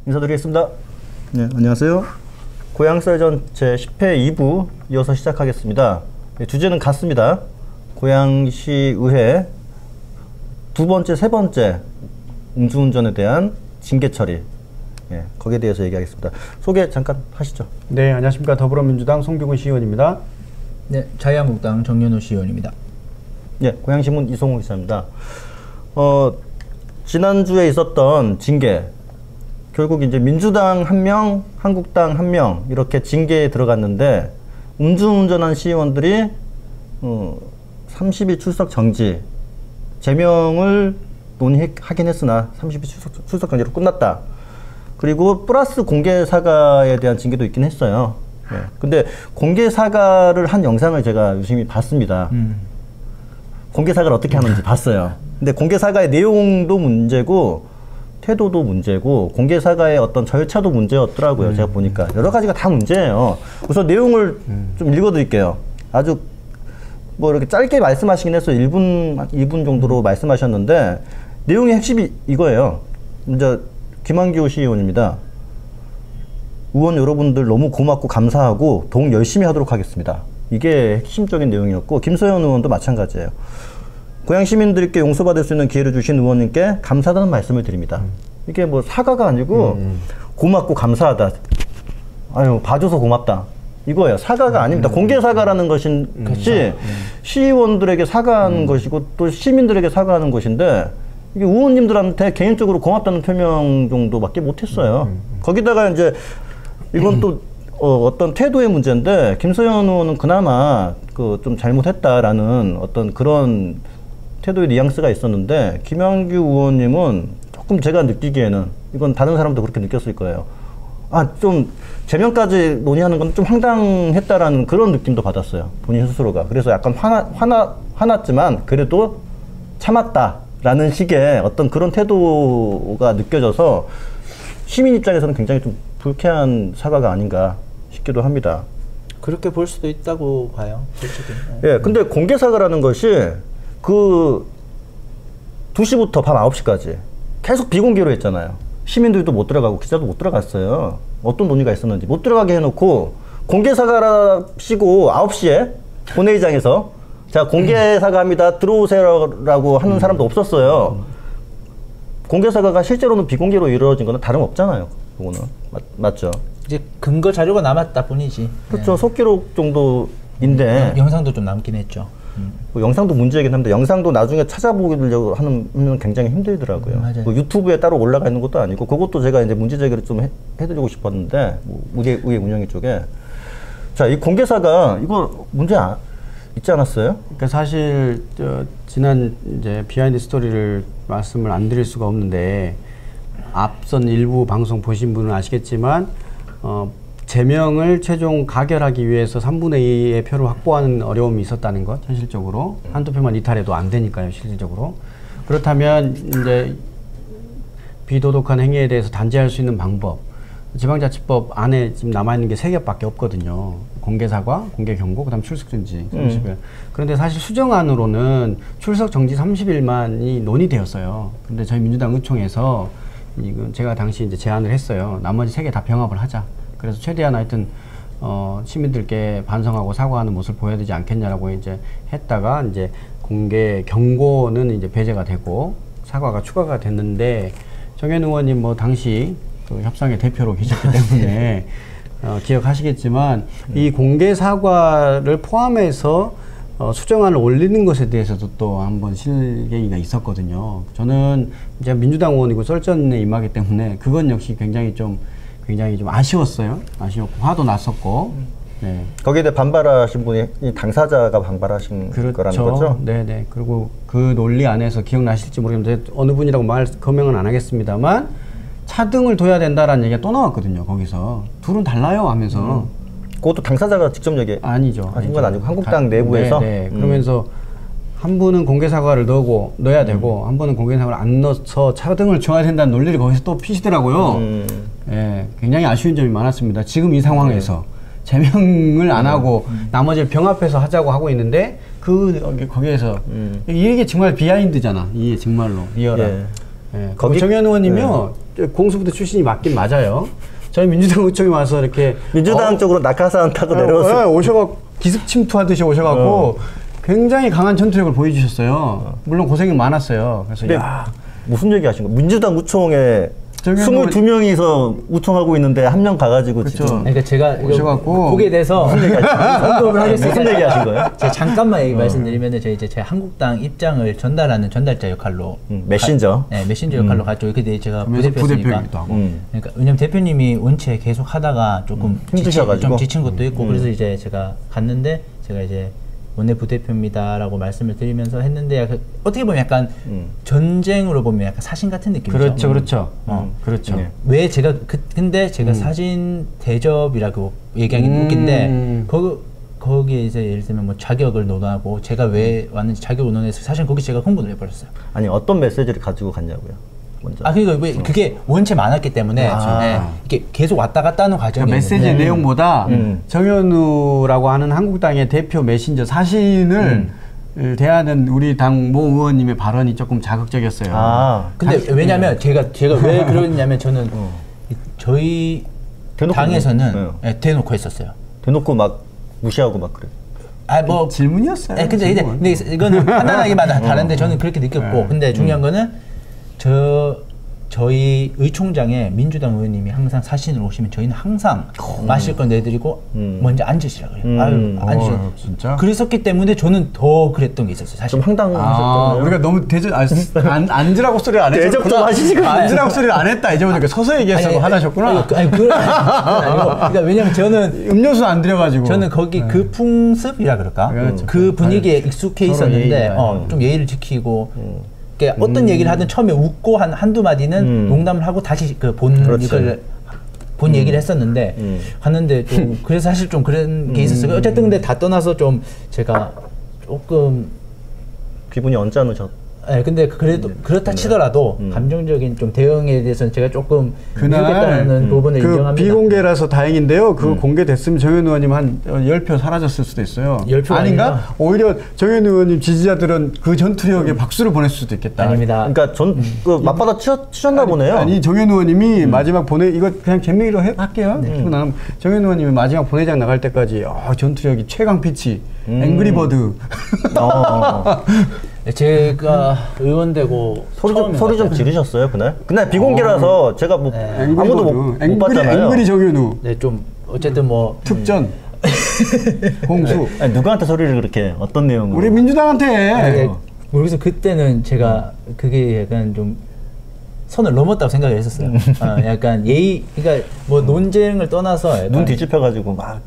인사드리겠습니다. 네, 안녕하세요. 고향썰전 제10회 2부 이어서 시작하겠습니다. 네, 주제는 같습니다. 고양시의회 두 번째, 세 번째 음주운전에 대한 징계 처리. 예, 거기에 대해서 얘기하겠습니다. 소개 잠깐 하시죠. 네, 안녕하십니까. 더불어민주당 송병훈 시의원입니다. 네, 자유한국당 정연호 시의원입니다. 예, 고양신문 이송우 기자입니다. 지난주에 있었던 징계, 결국 이제 민주당 1명, 한국당 1명 이렇게 징계에 들어갔는데 음주운전한 시의원들이 30일 출석 정지, 제명을 논의하긴 했으나 30일 출석 정지로 끝났다. 그리고 플러스 공개 사과에 대한 징계도 있긴 했어요. 네. 근데 공개 사과를 한 영상을 제가 유심히 봤습니다. 공개 사과를 어떻게 하는지 봤어요. 근데 공개 사과의 내용도 문제고 태도도 문제고 공개 사과의 어떤 절차도 문제였더라고요. 제가 보니까 여러 가지가 다 문제예요. 우선 내용을 좀 읽어드릴게요. 아주 뭐 이렇게 짧게 말씀하시긴 했어요. 2분 정도로 말씀하셨는데 내용의 핵심이 이거예요. 이제 김한규 시의원입니다. 의원 여러분들 너무 고맙고 감사하고 동 열심히 하도록 하겠습니다. 이게 핵심적인 내용이었고 김소연 의원도 마찬가지예요. 고양 시민들께 용서받을 수 있는 기회를 주신 의원님께 감사하다는 말씀을 드립니다. 이게 뭐 사과가 아니고 고맙고 감사하다. 아유 봐줘서 고맙다. 이거예요. 사과가 아닙니다. 공개 사과라는 것이 시의원들에게 사과하는 것이고 또 시민들에게 사과하는 것인데 이게 의원님들한테 개인적으로 고맙다는 표명 정도밖에 못했어요. 거기다가 이제 이건 또 어떤 태도의 문제인데 김소연 의원은 그나마 그 좀 잘못했다라는 어떤 그런 태도의 뉘앙스가 있었는데 김한규 의원님은 조금 제가 느끼기에는 이건 다른 사람도 그렇게 느꼈을 거예요. 아, 좀 제명까지 논의하는 건 좀 황당했다라는 그런 느낌도 받았어요. 본인 스스로가. 그래서 약간 화났지만 그래도 참았다라는 식의 어떤 그런 태도가 느껴져서 시민 입장에서는 굉장히 좀 불쾌한 사과가 아닌가 싶기도 합니다. 그렇게 볼 수도 있다고 봐요. 솔직히. 예, 근데 공개 사과라는 것이 그 2시부터 밤 9시까지 계속 비공개로 했잖아요. 시민들도 못 들어가고 기자도 못 들어갔어요. 어떤 논의가 있었는지 못 들어가게 해놓고 공개 사과라시고 9시에 본회의장에서 자 공개 사과합니다. 들어오세요라고 하는 사람도 없었어요. 공개 사과가 실제로는 비공개로 이루어진 거는 다름없잖아요. 그거는 맞죠? 이제 근거 자료가 남았다 뿐이지. 그렇죠. 속기록 정도인데 영상도 좀 남긴 했죠. 뭐 영상도 문제이긴 한데 영상도 나중에 찾아보려고 하는 굉장히 힘들더라고요. 맞아요. 뭐 유튜브에 따로 올라가 있는 것도 아니고 그것도 제가 이제 문제 제기를 좀 해드리고 싶었는데 뭐 의회 운영위 쪽에 자, 이 공개사가 이거 문제 있지 않았어요? 그러니까 사실 지난 이제 비하인드 스토리를 말씀을 안 드릴 수가 없는데 앞선 일부 방송 보신 분은 아시겠지만 제명을 최종 가결하기 위해서 3분의 2의 표를 확보하는 어려움이 있었다는 것, 현실적으로. 한두 표만 이탈해도 안 되니까요, 실질적으로. 그렇다면 이제 비도덕한 행위에 대해서 단죄할 수 있는 방법, 지방자치법 안에 지금 남아있는 게 3개밖에 없거든요. 공개사과, 공개경고, 그 다음 출석정지 30일. 그런데 사실 수정안으로는 출석정지 30일만이 논의되었어요. 근데 저희 민주당 의총에서 이건 제가 당시 이제 제안을 했어요. 나머지 3개 다 병합을 하자. 그래서 최대한 하여튼 시민들께 반성하고 사과하는 모습을 보여야 되지 않겠냐라고 이제 했다가 이제 공개 경고는 이제 배제가 되고 사과가 추가가 됐는데 정현 의원님 뭐 당시 그 협상의 대표로 계셨기 때문에 기억하시겠지만 이 공개 사과를 포함해서 수정안을 올리는 것에 대해서도 또 한번 실갱이가 있었거든요. 저는 이제 민주당 의원이고 썰전에 임하기 때문에 그건 역시 굉장히 좀 아쉬웠어요. 아쉬웠고 화도 났었고. 네. 거기에 대해 반발하신 분이 당사자가 반발하신 그렇죠. 거라는 거죠? 네네. 그리고 그 논리 안에서 기억나실지 모르겠는데 어느 분이라고 거명은 안 하겠습니다만 차등을 둬야 된다라는 얘기가 또 나왔거든요. 거기서 둘은 달라요 하면서. 그것도 당사자가 직접 아니죠. 하신 건 아니고 한국당 내부에서. 네. 그러면서 한 분은 공개 사과를 넣어야 되고 한 분은 공개 사과를 안 넣어서 차등을 줘야 된다는 논리를 거기서 또 피시더라고요. 예, 굉장히 아쉬운 점이 많았습니다. 지금 이 상황에서 제명을 안 하고 나머지를 병합해서 하자고 하고 있는데 거기에서 이게 정말 비하인드잖아. 이게 정말로 리얼한. 예. 거기 정현 의원님이요 네. 공수부대 출신이 맞긴 맞아요. 저희 민주당 의총에 와서 이렇게 민주당 쪽으로 낙하산 타고 내려오서 오셔갖고 기습 침투하듯이 오셔갖고 굉장히 강한 전투력을 보여주셨어요. 물론 고생이 많았어요. 그래서 야 무슨 얘기 하신 거예요? 민주당 우총에 정현 22명이서 우총하고 있는데 한 명 가가지고 그렇죠. 지금 그러니까 제가 오셔갖고 거기에 대해서 언급을 하겠습니다. 무슨 얘기 하신 거예요? 제가 잠깐만 말씀드리면은 이제 제 한국당 입장을 전달하는 전달자 역할로 메신저. 네, 메신저 역할로 갔죠. 근데 제가 부대표이기도 부대표였으니까. 하고. 그러니까 왜냐면 대표님이 원체 계속 하다가 조금 힘드셔가지고. 좀 지친 것도 있고 그래서 이제 제가 갔는데 제가 이제 원내 부대표입니다라고 말씀을 드리면서 했는데 어떻게 보면 약간 전쟁으로 보면 약간 사신 같은 느낌이죠. 그렇죠, 그렇죠. 그렇죠. 네. 왜 제가 근데 제가 사진 대접이라고 얘기하기는 웃긴데 거기에 이제 예를 들면 뭐 자격을 논하고 제가 왜 왔는지 자격을 논해서 사실 거기 제가 흥분을 해버렸어요. 아니 어떤 메시지를 가지고 갔냐고요? 먼저. 그러니까 왜 그게 원체 많았기 때문에 이게 계속 왔다 갔다 하는 과정이 그러니까 메시지 내용보다 정현우라고 하는 한국당의 대표 메신저 사신을 대하는 우리 당 모 의원님의 발언이 조금 자극적이었어요. 근데 왜냐면 제가 왜 그러냐면 저는 저희 당에서는 대놓고 했었어요. 대놓고 막 무시하고 막 그래. 뭐 질문이었어요. 근데 이거는 판단하기마다 다른데 저는 그렇게 느꼈고 근데 중요한 거는 저희 의총장에 민주당 의원님이 항상 사신으로 오시면 저희는 항상 마실 거 내드리고 먼저 앉으시라 그래요. 앉으시라. 진짜? 그랬었기 때문에 저는 더 그랬던 게 있었어요. 사실. 좀 황당하셨던 우리가 너무 앉으라고 소리를 안 했었구나. 대접 좀 하시지. 앉으라고 소리를 안 했다. 이제 보니까 서서 얘기했다고 화나셨구나. 그건 아니고. 그러니까 왜냐면 저는 음료수 안 드려가지고. 저는 거기 그 풍습이라 그럴까? 그 분위기에 익숙해 있었는데 좀 예의를 지키고 그러니까 어떤 얘기를 하든 처음에 웃고 한두 마디는 농담을 하고 다시 본 얘기를 했었는데 갔는데 좀 그래서 사실 좀 그런 게 있었어요. 어쨌든 근데 다 떠나서 좀 제가 조금 기분이 언짢으셨. 네, 근데 그래도 그렇다 치더라도 감정적인 좀 대응에 대해서는 제가 조금 그날 미흡했다는 부분을 인정합니다. 비공개라서 다행인데요. 그 공개됐으면 정현 의원님 한 10표 사라졌을 수도 있어요. 10표 아닌가? 아니라? 오히려 정현 의원님 지지자들은 그 전투력에 박수를 보냈을 수도 있겠다. 아닙니다. 그러니까 그 맞받아 치셨나 보네요. 아니 정현 의원님이 마지막 이거 그냥 재미로 할게요. 그리고 정현 의원님이 마지막 본회장 나갈 때까지 전투력이 최강 피치, 앵그리버드. 제가 의원 되고 소리 좀 지르셨어요 그날? 그날 비공개라서 제가 뭐 아무도 못 봤잖아요. 앵그리 정현우. 네, 좀 어쨌든 뭐 특전. 공수. 아니, 누구한테 소리를 그렇게 어떤 내용으로? 우리 민주당한테. 모르겠어. 그때는 제가 그게 약간 좀 선을 넘었다고 생각을 했었어요. 약간 예의, 그러니까 뭐 논쟁을 떠나서 눈 뒤집혀가지고 막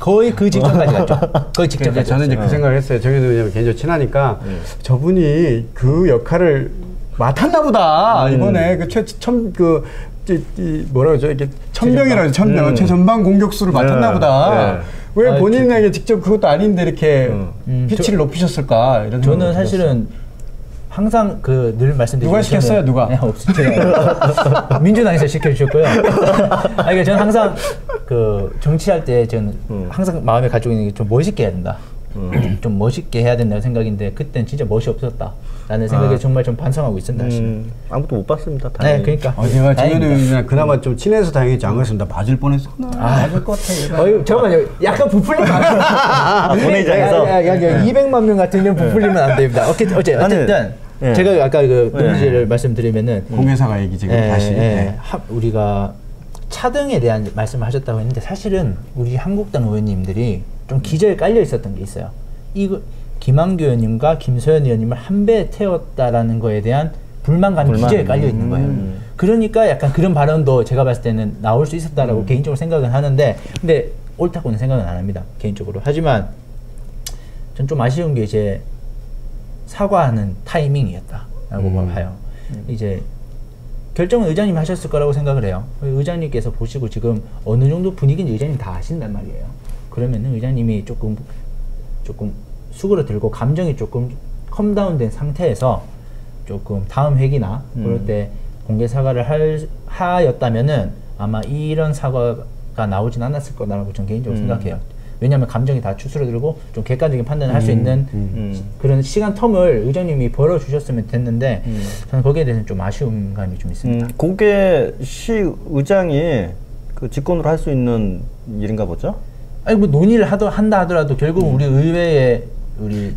거의 그 직전까지 갔죠. 거의 직전까지. 저는 이제 그 생각을 했어요. 정현 의원님 개인적으로 친하니까 저분이 그 역할을 맡았나 보다. 이번에 뭐라 그러죠? 이게 천병이라고 천병, 최전방 공격수를 맡았나 보다. 왜 본인에게 직접 그것도 아닌데 이렇게 피치를 높이셨을까? 이런 저는 사실은 항상 늘 말씀드리죠. 누가 시켰어요? 누가? 네, 없어요. 제가 민주당에서 시켜주셨고요. 그러니까 저는 항상 정치할 때 저는 항상 마음에 가지고 있는 게 좀 멋있게 해야 된다. 좀 멋있게 해야 된다는 생각인데 그때는 진짜 멋이 없었다라는 생각에 정말 좀 반성하고 있습니다. 아무도 못 봤습니다. 네, 그러니까. 제가 정현 의원이랑 그나마 좀 친해서 다행이지 안 그랬습니다. 맞을 뻔했어. 맞을 것 같아. 잠깐만요. 약간 부풀리면 안 돼요. 본회의장에서 200만 명 같은 경우 부풀리면 안 됩니다. 어쨌든 제가 아까 논지를 말씀드리면은 공회사가 얘기 지금 다시 우리가 차등에 대한 말씀을 하셨다고 했는데 사실은 우리 한국당 의원님들이 좀 기저에 깔려 있었던 게 있어요. 김한규 의원님과 김소연 의원님을 한 배에 태웠다라는 거에 대한 불만감이 기저에 깔려 있는 거예요. 그러니까 약간 그런 발언도 제가 봤을 때는 나올 수 있었다라고 개인적으로 생각은 하는데 근데 옳다고는 생각은 안 합니다. 개인적으로. 하지만 전 좀 아쉬운 게 이제 사과하는 타이밍이었다라고 봐요. 이제 결정은 의장님이 하셨을 거라고 생각을 해요. 의장님께서 보시고 지금 어느 정도 분위기는 의장님 다 아신단 말이에요. 그러면은 의장님이 조금 수그러들고 감정이 조금 컴다운된 상태에서 조금 다음 회기나 그럴 때 공개 사과를 하였다면은 아마 이런 사과가 나오진 않았을 거라고 저는 개인적으로 생각해요. 왜냐하면 감정이 다 추스러들고 좀 객관적인 판단을 할 수 있는 그런 시간 텀을 의장님이 벌어주셨으면 됐는데 저는 거기에 대해서는 좀 아쉬운 감이 좀 있습니다. 그게 시의장이 그 직권으로 할 수 있는 일인가 보죠? 아니 뭐 논의를 한다 하더라도 결국 우리 의회의 우리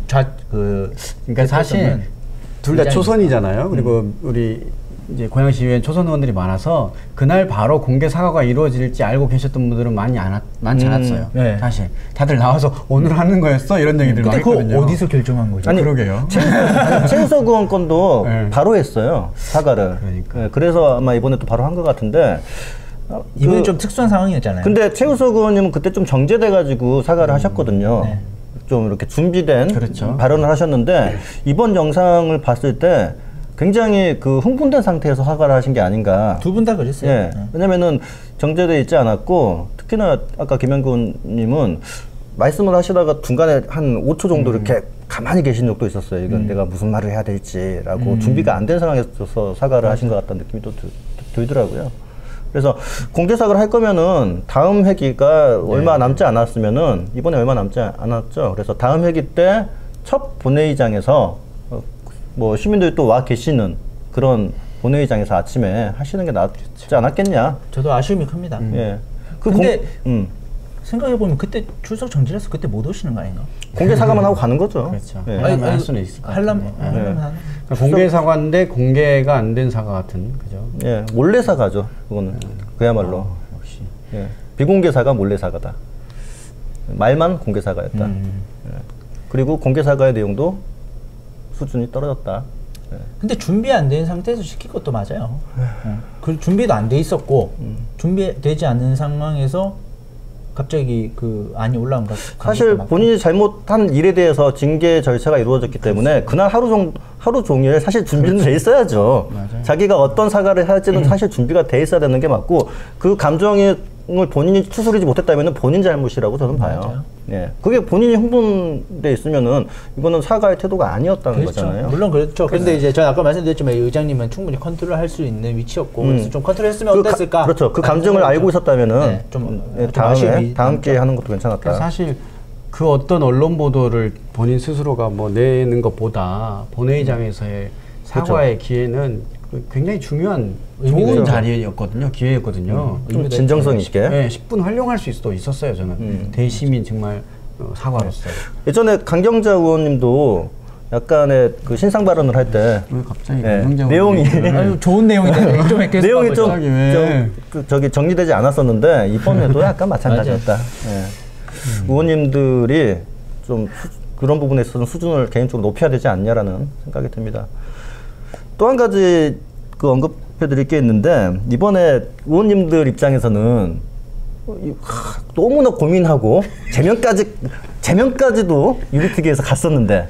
그러니까 사실 둘 다 초선이잖아요. 그리고 우리 이제 고양시 의회는 초선 의원들이 많아서 그날 바로 공개 사과가 이루어질지 알고 계셨던 분들은 많지 않았어요. 네. 사실 다들 나와서 오늘 하는 거였어 이런 얘기들 많이 근데 했거든요. 그거 어디서 결정한 거죠? 아니, 그러게요. 최우석 의원 건도 네. 바로 했어요, 사과를. 그러니까. 네, 그래서 아마 이번에 또 바로 한 것 같은데. 이번에 좀 특수한 상황이었잖아요. 근데 최우석 의원님은 그때 좀 정제돼가지고 사과를 하셨거든요. 네. 좀 이렇게 준비된 그렇죠. 발언을 하셨는데 이번 영상을 봤을 때 굉장히 그 흥분된 상태에서 사과를 하신 게 아닌가. 두 분 다 그랬어요. 예. 네. 왜냐면은 정제돼 있지 않았고 특히나 아까 김영근님은 말씀을 하시다가 중간에 한 5초 정도 이렇게 가만히 계신 적도 있었어요. 이건 내가 무슨 말을 해야 될지라고 준비가 안 된 상황에서 사과를 하신 것 같다는 느낌이 또 들더라고요. 그래서 공개 사과를 할 거면은 다음 회기가 얼마 남지 않았으면은 이번에 얼마 남지 않았죠. 그래서 다음 회기 때 첫 본회의장에서 뭐 시민들이 또 와 계시는 그런 본회의장에서 아침에 하시는 게 낫지 않았겠냐. 저도 아쉬움이 큽니다. 예. 근데 생각해보면 그때 출석 정지라서 그때 못 오시는 거 아닌가? 공개 사과만 하고 가는 거죠. 그렇죠. 예. 하려면 할 수는 있을 것 같아요. 하려면 하나? 그러니까 공개 사과인데 공개가 안 된 사과 같은 그죠? 예, 몰래 사과죠. 그거는 그야말로. 역시. 예. 비공개 사과, 몰래 사과다. 말만 공개 사과였다. 예. 그리고 공개 사과의 내용도 수준이 떨어졌다. 예. 근데 준비 안 된 상태에서 시킨 것도 맞아요. 그 준비도 안 돼 있었고 준비되지 않은 상황에서 갑자기 그 안이 올라온 것 사실 본인이 잘못한 일에 대해서 징계 절차가 이루어졌기 때문에 그날 하루 종일 사실 준비는 돼 있어야죠. 맞아요. 자기가 어떤 사과를 할지는 사실 준비가 돼 있어야 되는 게 맞고 그 감정을 본인이 추스르지 못했다면 본인 잘못이라고 저는 봐요. 맞아요. 예, 그게 본인이 흥분돼 있으면은 이거는 사과의 태도가 아니었다는 그렇죠. 거잖아요. 물론 그렇죠. 근데 이제 전 아까 말씀드렸지만 의장님은 충분히 컨트롤할 수 있는 위치였고 그래서 좀 컨트롤했으면 어땠을까? 그렇죠. 그 감정을 알고 있었다면은 네, 좀 아쉬움이 다음 기회에 하는 것도 괜찮았다. 사실 그 어떤 언론 보도를 본인 스스로가 뭐 내는 것보다 본회의장에서의 사과의 기회는 굉장히 중요한 좋은 있죠. 자리였거든요. 기회였거든요. 좀 진정성 있게. 네, 10분 활용할 수도 있었어요. 저는 대시민 정말 사과로서. 예전에 강경자 의원님도 약간의 그 신상 발언을 할 때 왜 갑자기 네, 강경자 내용이 아유, 좋은 내용인데 좀 계속 내용이 좀, 갑자기 왜? 저기 정리되지 않았었는데 이번에도 약간 마찬가지였다. 예. 의원님들이 좀 그런 부분에 있어서 수준을 개인적으로 높여야 되지 않냐라는 생각이 듭니다. 또 한 가지 그 언급해드릴 게 있는데 이번에 의원님들 입장에서는 너무나 고민하고 제명까지도 유리특위에서 갔었는데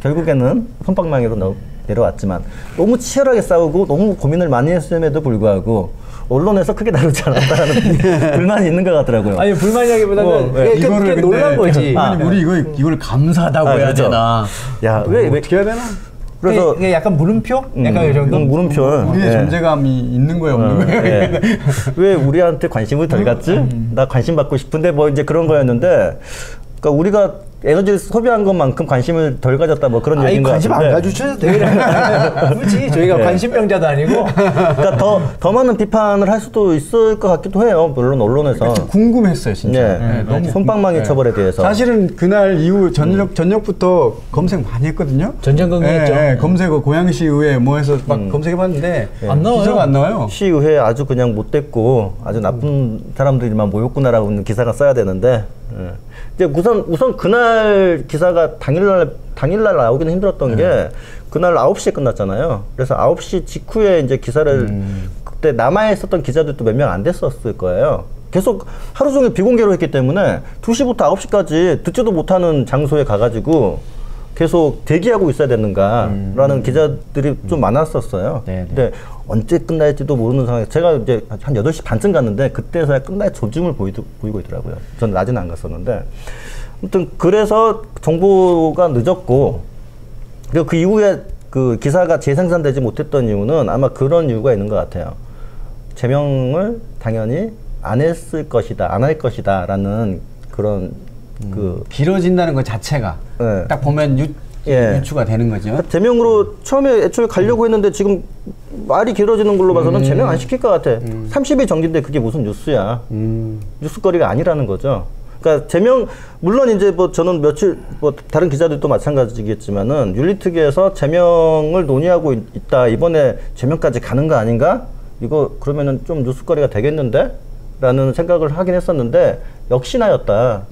결국에는 솜방망이로 내려왔지만 너무 치열하게 싸우고 너무 고민을 많이 했음에도 불구하고 언론에서 크게 다루지 않았다는 불만이 있는 것 같더라고요. 아니 불만이라기보다는 네. 이거를 놀란 거지. 아니 우리 이걸 감사하다고 해야 그렇죠. 되나? 야, 왜 어떻게 해야 되나? 그래서 이게 약간 물음표? 약간 이 정도? 물음표. 우리의 예. 존재감이 있는 거예요, 없는 거예요? 예. 왜 우리한테 관심을 덜 갖지? 나 관심 받고 싶은데 뭐 이제 그런 거였는데, 그러니까 우리가 에너지를 소비한 것만큼 관심을 덜 가졌다 뭐 그런 얘기인 것 관심 같은데. 안 가주셔도 돼요. 굳이 저희가 네. 관심병자도 아니고. 그러니까 더 많은 비판을 할 수도 있을 것 같기도 해요. 물론 언론에서. 궁금했어요, 진짜. 네. 너무 솜방망이 네. 처벌에 대해서. 사실은 그날 이후 저녁부터 검색 많이 했거든요. 전전긍긍했죠. 네, 검색어 고양시 의회 뭐 해서 막 검색해봤는데 안 나와요. 기사가 안 나와요. 시의회 아주 그냥 못됐고 아주 나쁜 사람들만 모였구나라고 하는 기사가 써야 되는데. 예. 이제 우선 그날 기사가 당일날 나오기는 힘들었던 게 그날 9시에 끝났잖아요. 그래서 9시 직후에 이제 기사를 그때 남아 있었던 기자들도 몇 명 안 됐었을 거예요. 계속 하루 종일 비공개로 했기 때문에 2시부터 9시까지 듣지도 못하는 장소에 가가지고 계속 대기하고 있어야 되는가라는 기자들이 좀 많았었어요. 네네. 근데 언제 끝날지도 모르는 상황에서 제가 이제 한 8시 반쯤 갔는데 그때서야 끝날 조짐을 보이고 있더라고요. 전 낮에는 안 갔었는데. 아무튼 그래서 정보가 늦었고 그리고 그 이후에 그 기사가 재생산되지 못했던 이유는 아마 그런 이유가 있는 것 같아요. 제명을 당연히 안 했을 것이다, 안 할 것이다 라는 그런 길어진다는 것 자체가 네. 딱 보면 유추가 되는 거죠. 제명으로 처음에 애초에 가려고 했는데 지금 말이 길어지는 걸로 봐서는 제명 안 시킬 것 같아. 30일 정지인데 그게 무슨 뉴스야. 뉴스거리가 아니라는 거죠. 그러니까 제명, 물론 이제 뭐 저는 며칠, 뭐 다른 기자들도 마찬가지겠지만은 윤리특위에서 제명을 논의하고 있다. 이번에 제명까지 가는 거 아닌가? 이거 그러면은 좀 뉴스거리가 되겠는데? 라는 생각을 하긴 했었는데 역시나였다.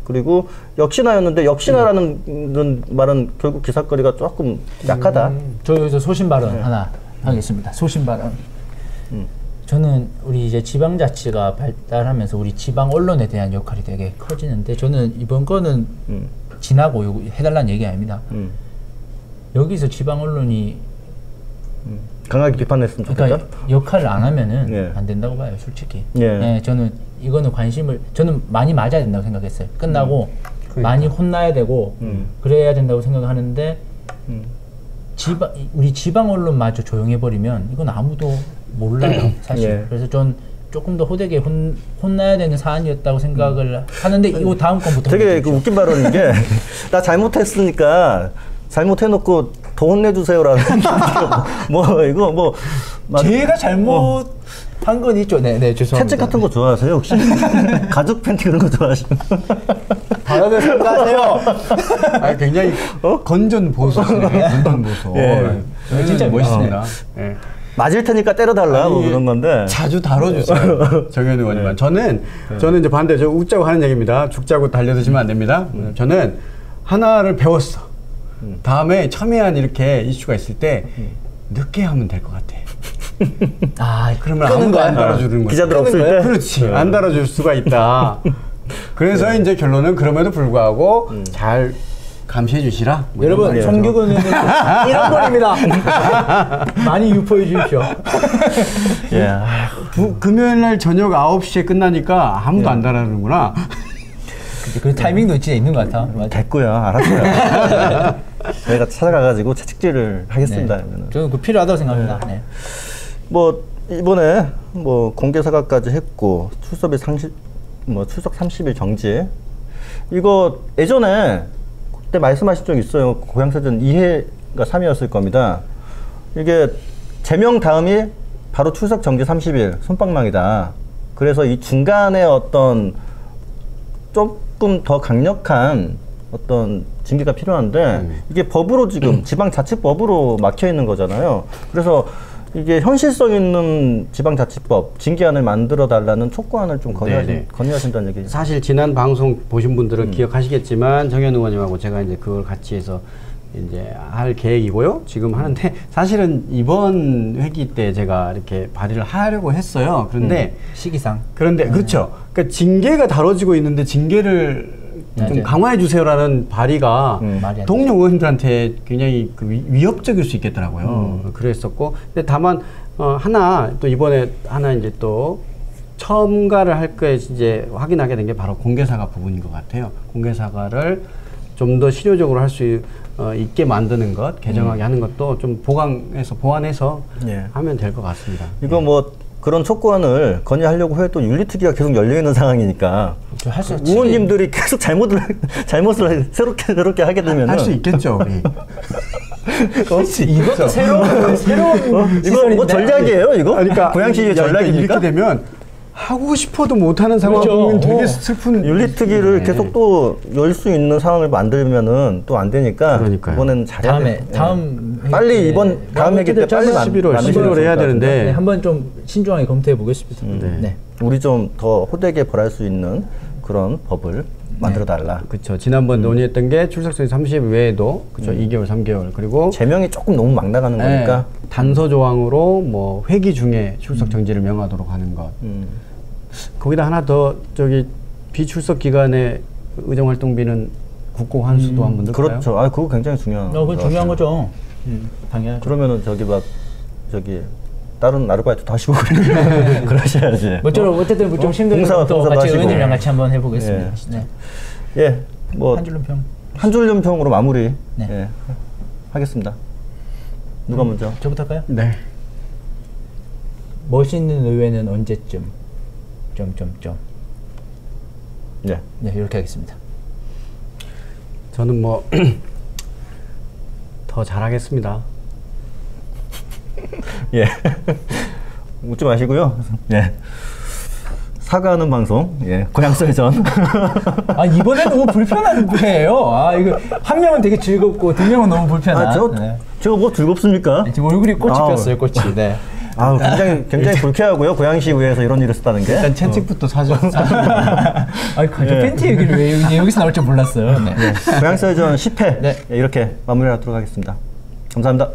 그리고 역시나였는데 역시나라는 말은 결국 기사거리가 조금 약하다. 저 여기서 소신 발언 하나 하겠습니다. 소신 발언. 저는 우리 이제 지방자치가 발달하면서 우리 지방 언론에 대한 역할이 되게 커지는데 저는 이번 거는 지나고 요거 해달라는 얘기 아닙니다. 여기서 지방 언론이 강하게 비판했으면 좋겠다. 그러니까 역할을 안 하면은 안 된다고 봐요, 솔직히. 예, 저는 이거는 저는 많이 맞아야 된다고 생각했어요. 끝나고 많이 혼나야 되고 그래야 된다고 생각하는데 우리 지방 언론마저 조용해 버리면 이건 아무도 몰라요, 사실. 그래서 전 조금 더 호되게 혼나야 되는 사안이었다고 생각을 하는데 이거 다음 건부터 되게 그 웃긴 발언인 게 나 잘못했으니까 잘못해놓고 더 혼내주세요라는 뭐 이거 뭐 제가 잘못한 건 있죠. 네, 죄송합니다. 채찍 같은 거 좋아하세요 혹시? 가죽 팬티 그런 거 좋아하시나요? 발언을 삼가하세요. 아니, 굉장히 건전 보수시네요. 건전 보수. 진짜 멋있습니다. 예. 맞을 테니까 때려달라 뭐 그런 건데 자주 다뤄주세요. 정현 의원님은. 저는 이제 반대, 저 웃자고 하는 얘기입니다. 죽자고 달려드시면 안 됩니다. 저는 하나를 배웠어. 다음에 첨예한 이렇게 이슈가 있을 때 늦게 하면 될 것 같아. 그러면 아무도 안 달아주는 거야. 기자들 없을 때? 그렇지. 안 달아줄 수가 있다. 그래서 이제 결론은 그럼에도 불구하고 잘 감시해 주시라. 뭐 여러분, 송규근 의원님 이런 거입니다. 많이 유포해 주십시오. 금요일 날 저녁 9시에 끝나니까 아무도 안 달아주는구나. 그 타이밍도 진짜 있는 것 같아. 됐고요. 알았어요. 저희가 찾아가가지고 채찍질을 하겠습니다. 저는 그 필요하다고 생각합니다. 뭐 이번에 뭐 공개 사과까지 했고 출석 30일 정지. 이거 예전에 그때 말씀하신 적 있어요. 고향사전 2회가 3회였을 겁니다. 이게 제명 다음이 바로 출석 정지 30일 솜방망이다. 그래서 이 중간에 어떤 조금 더 강력한 어떤 징계가 필요한데 이게 법으로 지금 지방자치법으로 막혀 있는 거잖아요. 그래서 이게 현실성 있는 지방자치법 징계안을 만들어 달라는 촉구안을 좀 건의하신다는 얘기. 사실 지난 방송 보신 분들은 기억하시겠지만 정현 의원님하고 제가 이제 그걸 같이 해서 이제 할 계획이고요. 지금 하는데 사실은 이번 회기 때 제가 이렇게 발의를 하려고 했어요. 그런데 시기상. 그런데 그렇죠. 그러니까 징계가 다뤄지고 있는데 징계를 좀 강화해 주세요라는 발의가 동료 의원들한테 굉장히 위협적일 수 있겠더라고요. 그랬었고, 근데 다만 하나 또 이번에 하나 이제 또 첨가를 할 거에 이제 확인하게 된 게 바로 공개사과 부분인 것 같아요. 공개사과를 좀 더 실효적으로 할 수 있게 만드는 것, 개정하게 하는 것도 좀 보완해서 하면 될 것 같습니다. 이거 뭐 그런 촉구안을 건의하려고 해도 윤리특위가 계속 열려 있는 상황이니까 의원님들이 계속 잘못을 새롭게 하게 되면 할 수 있겠죠. 이것도 새로운 이거 뭐 전략이에요, 이거? 그러니까 고양시의 전략입니까? 이렇게 되면 하고 싶어도 못하는 상황이면 되게 슬픈. 윤리특위를 계속 또 열 수 있는 상황을 만들면은 또 안 되니까 이번에는 잘해야 돼. 빨리 다음 회기 때 빨리 11월 해야 되는데 한번 좀 신중하게 검토해 보겠습니다. 우리 좀 더 호되게 벌할 수 있는 그런 법을 만들어 달라. 그렇죠. 지난번 논의했던 게 출석선이 30일 외에도 그렇죠. 2개월, 3개월 그리고 제명이 조금 너무 막 나가는 거니까 단서 조항으로 뭐 회기 중에 출석 정지를 명하도록 하는 것. 거기다 하나 더 비출석 기간에 의정 활동비는 국고 환수도 한번 넣을까요? 그렇죠. 그거 굉장히 중요한. 그거 중요한 거죠. 당연하죠. 그러면은 다른 아르바이트도 하시고 그러셔야지. 뭐처럼 어쨌든 좀 힘든 것도 같이 의원님이랑 같이 한번 해보겠습니다. 뭐 한 줄 논평으로 마무리 하겠습니다. 누가 먼저? 저부터 할까요? 네. 멋있는 의회는 언제쯤? 네, 이렇게 하겠습니다. 저는 뭐 더 잘하겠습니다. 예. 웃지 마시고요. 예. 사과하는 방송, 예. 고향 썰전. 아, 이번에 너무 불편한 회예요. 아, 이거 한 명은 되게 즐겁고 두 명은 너무 불편한. 제가 뭐 즐겁습니까? 지금 얼굴이 꽃이 폈어요, 꽃이. 네. 아, 굉장히 불쾌하고요. 고양시의회에서 이런 일을 했다는 게. 일단 채찍부터 사줘. 아, 팬티 얘기를 왜 여기서 나올 줄 몰랐어요. 네. 고향 썰전 10회 네. 이렇게 마무리하도록 하겠습니다. 감사합니다.